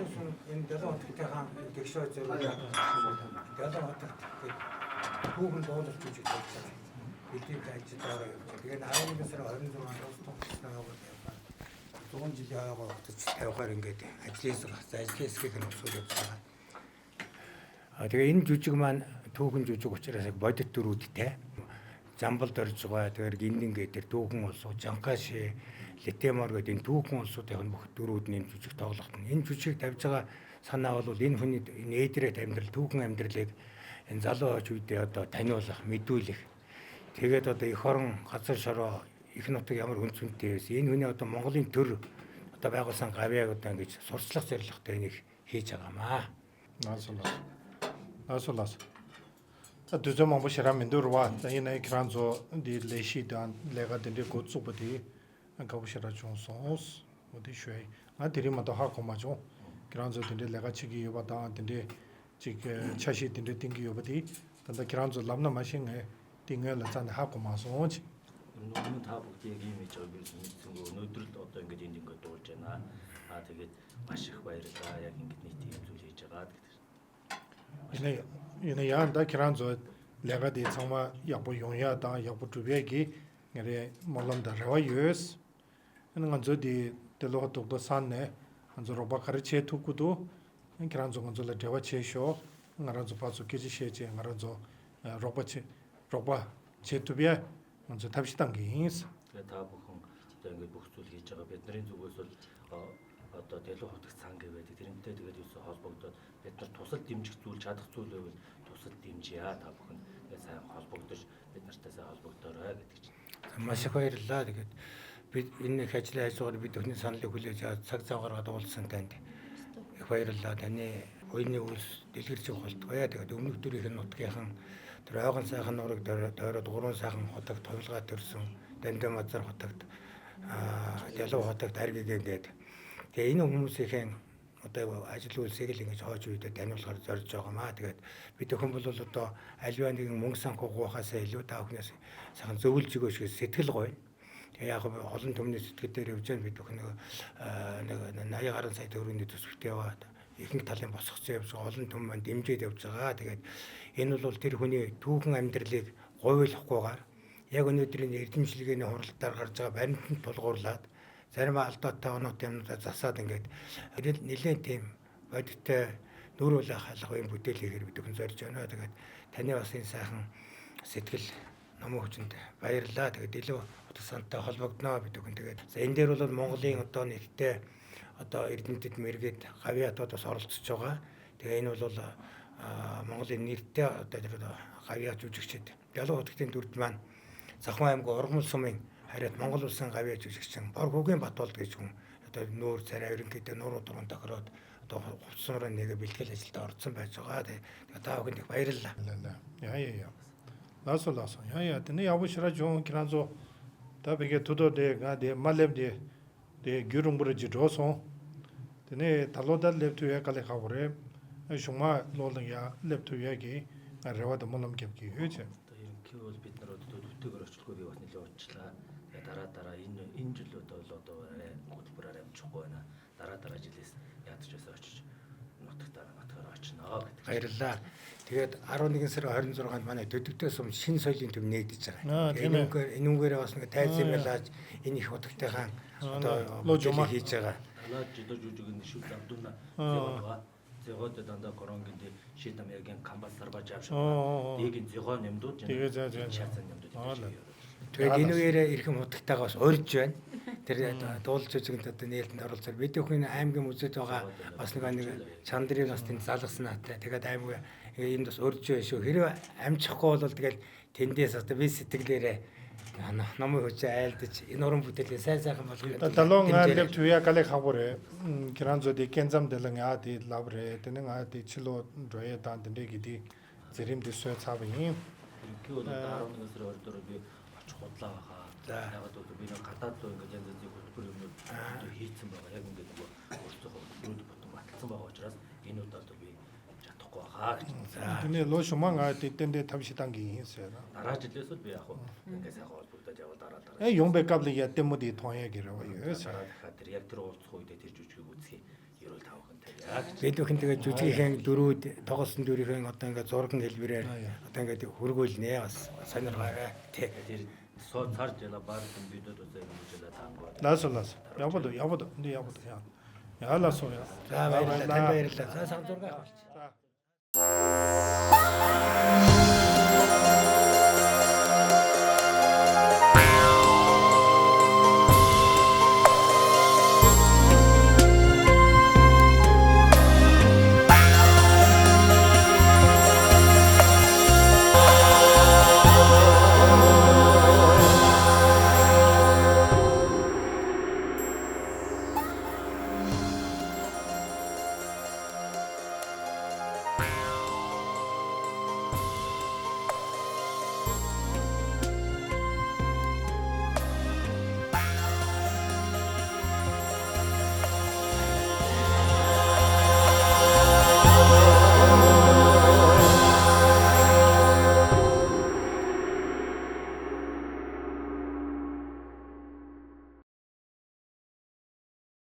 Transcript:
өдөртөөс энэ 7 хотынхаа гэгшөө зөвлөж 7 хотод хүүхэн дуулалт гэж хэлсэн. Бидний ажилдаа явж. Тэгээд 11 сарын 26-нд тусдаа яваад 100 жилийн хойгоо хотод тавихаар ингээд ажлын хэсгийг нь өсгөх явуулсан. Тэгээ энэ жүжиг маань түүхэн жүжиг учраас яг бодит дөрүүдтэй замбалд орж байгаа. Тэгэхээр гиндин гэдэг түүхэн улсууд жанхааш литемор гэдэг энэ түүхэн улсуудын бүх дөрүүд нь жүжиг тоглох нь. Энэ жүжиг тавьж байгаа санаа бол энэ хүний энэ ээдрээд амьдрал түүхэн амьдралыг энэ залуу хойч үедээ одоо таниулах, мэдүүлэх. Тэгээд одоо эх орон газар шороо их нутаг ямар хүн цэнтэй байсан. Энэ хүний одоо Монголын төр одоо байгуулсан гавьяаг одоо ингэж сурчлах зорилготой энийг хийж байгаамаа. Асуулаас. Düzce mamuşera mindur var. Yine ekranzo di leşidan lega dinde kutsu budi. Kavuşera çonsons. Budi şey. Adiri mata ha komajo. Ekranzo dinde lega çigi yobada dinde çik çaşi dinde tingi yobadi. Tanda ekranzo lamna maşin dinge la tanda ha komasons. Onun tabu diyeğimi çabıyorsunuz. Çünkü nötr одоо ингэж энд ингэ дуулж байна. Тэгээд маш их баярлалаа. Яг ингэ нийт юм зүйл хийж байгаа гэдэг. Yine yanında kiranzo lega di sama yabu yonya da yabu tubegi ngere molamda rawa yus. Nganzo di telo tokdo sanne nganzo roba kariche tukudu kiranzo nganzo la dewa chesho ngaranzo paso keji sheche ngaranzo roba che tubia nganzo tabshitang gins. Та бүхэн одоо ингэ бүх зүйл хийж байгаа. Бидний зүгээс бол одоо дэлгүү хотох цан гэвэ тэрнтэй тэгээд юусе холбогдоод бид нар тусал дэмжих зүйл чадах зүйл байвал тусал дэмжийа та бүхэн сайн холбогдож бид нартай сайн холбогдоорой гэдэг чинь. Маш их баярлалаа. Тэгээд бид энэ их ажлын хайцуугаар бид өхний саналыг хүлээж аваад цаг зав гаргаад уулзсан танд их баярлалаа. Таны уйны үйлс дэлгэрч болтгоё. Тэгээд өмнөх төрийн нутгийнхан тэр ойгон сайхан нурыг тойроод 3 сайхан хотог товлгаа төрсөн Дандам азар хотогт ялуу хотогт харгигээд тэгээ энэ хүмүүсийн одоо ажил үйлсийг л ингэж хоож үйдэ таниулахаар зорж байгаамаа. Тэгээд бид өхөн бол одоо альва нэгэн мөнгө санхугахаас илүү та бүхнээс сайхан зөвлөж өгөөш гэж сэтгэл гоё. Тэгээ яг олон төмний сэтгэл дээр явж байгаа бид өхөн нэг 80 гаруй сая төгрөгийн төсвөлт яваад ихэнх талын босгоцсон явж олон төм маань дэмжиж явж байгаа. Тэгээд энэ бол тэр хүний түүхэн амьдралыг говьлохгүйгээр яг өнөөдрийн эрдэмшлэгийн хуралдаар гарч байгаа баримтанд тулгуурлаад зарим алдаатай оноод юмнуудаа засаад ингээд нэлээд тийм бодиттой нүүр үлэх халах юм бүтээл хийхээр бид өхөн зорж байна. Тэгээд таны бас энэ сайхан сэтгэл номын хүчинд баярлалаа. Тэгээд илүү утга сантай холбогдноо бид өхөн. Тэгээд энэ дээр бол Монголын одоо нэгтэй одоо эрдэмтэд мэргээд гавьяатууд бас оролцож байгаа. Тэгээ энэ бол Монголын нэртэй одоо гавьяат жүжигчид ялуу хотын дүрд маань Захмаа аймгийн Ургамал сумын харьяат Монгол улсын гавьяа жүжигчин Бор Хөгийн Батболд гэж хүн одоо нүүр царай ерөнхийдөө нууруу дуран тохироод одоо хувцсноор нэгэ бэлтгэл ажилд орсон байж байгаа. Тэгээ та бүхэнд их баярлалаа. Я. Ласо. Я. Тэний явушра жон кранзо та бэгэ tudо дэ гадэ малэв дэ гүрүмбүрэ жидосон. Тэний талуудал левтүя кале хавре. Шума лолон я левтүяги аравад молом гэвки хөөч. Бол бид нар одоо төвтэйгээр очихгүй би бас нэлээд уучлаа. Тэгээ дараа энэ жил одоо хөтөлбөрөөр амжихгүй байна. Дараа жилээс ядч байсан очиж нутгаар очно гэдэг. Баярлалаа. Тэгээд 11 сарын 26-нд манай Дөдөгтэй сум шинэ соёлын төв нээгдэж байгаа. Энэ үгээр бас нэг тайзан байлаач энэ их утгатайхан одоо ложума хийж байгаа. Лаж жүжигэн шүд амдуна зэваа. Зэгод дандаа коронгийн шийдам ягийн камбас сарбаж авшаа. Дэгийн зэгоо нэмдүүд шаацсан нэмдүүд. Тэгээд энэ үеэрээ эрхэм хутагтайгаа бас урьж байна. Тэр дуулж жүжигэнд одоо нээлтэнд оролцоор бид өхний аймгийн музейд байгаа бас нэг чандрын бас тэнд залгасан наатай. Тэгээд аймаг энд бас урьж байна шүү. Хэрвээ амжихгүй бол тэгэл тэндээс одоо би сэтгэлээрээ номын хүч айлдаж энэ уран бүтээлээ сайхан болгоё. Талон алев туя кале хавре кранзо ди кензам дэлэн ади лавре тэнэн ади чило дрое дан дэгэди зэрэм дэсөө цаавын. Кио да 11 сарын 22-нд би очих бодлоо хаа. Ягаад гэвэл би нэг гадаад руу ингээд янз янзын хөтөлбөр юмнууд хийцэн байгаа. Яг ингээд өөрсдөө хөтөлбөрүүд батсан байгаа учраас энэ удаад би чадахгүй байгаа гэж. Тэний лоо шуман ади тэндээ тавшидангийн хийсээ. Дараа жилээс бол би яг ингээд сайхан холбогдоод явал дараа. Юм бэкапли ятэмуди тоя гэрээ. Тэр яг тэр уулзах үедээ тэр жүжигийг үзье. Ерөөл тавхантай. бид бүхэн тэгээ жүжигхэн дөрүүд тоглосон дөрийн одоо ингээд зурган хэлбэрээр одоо ингээд хөргөөлнэ бас сонирхаарай тий. Тэр царж яла баарсан бидүүд үзээ хэмжээлээ таангуу. Лаас. Яваад. Энд яваад. Яалаа суу яа. За баярлалаа. Танд баярлалаа. За сайн зураг авч. За.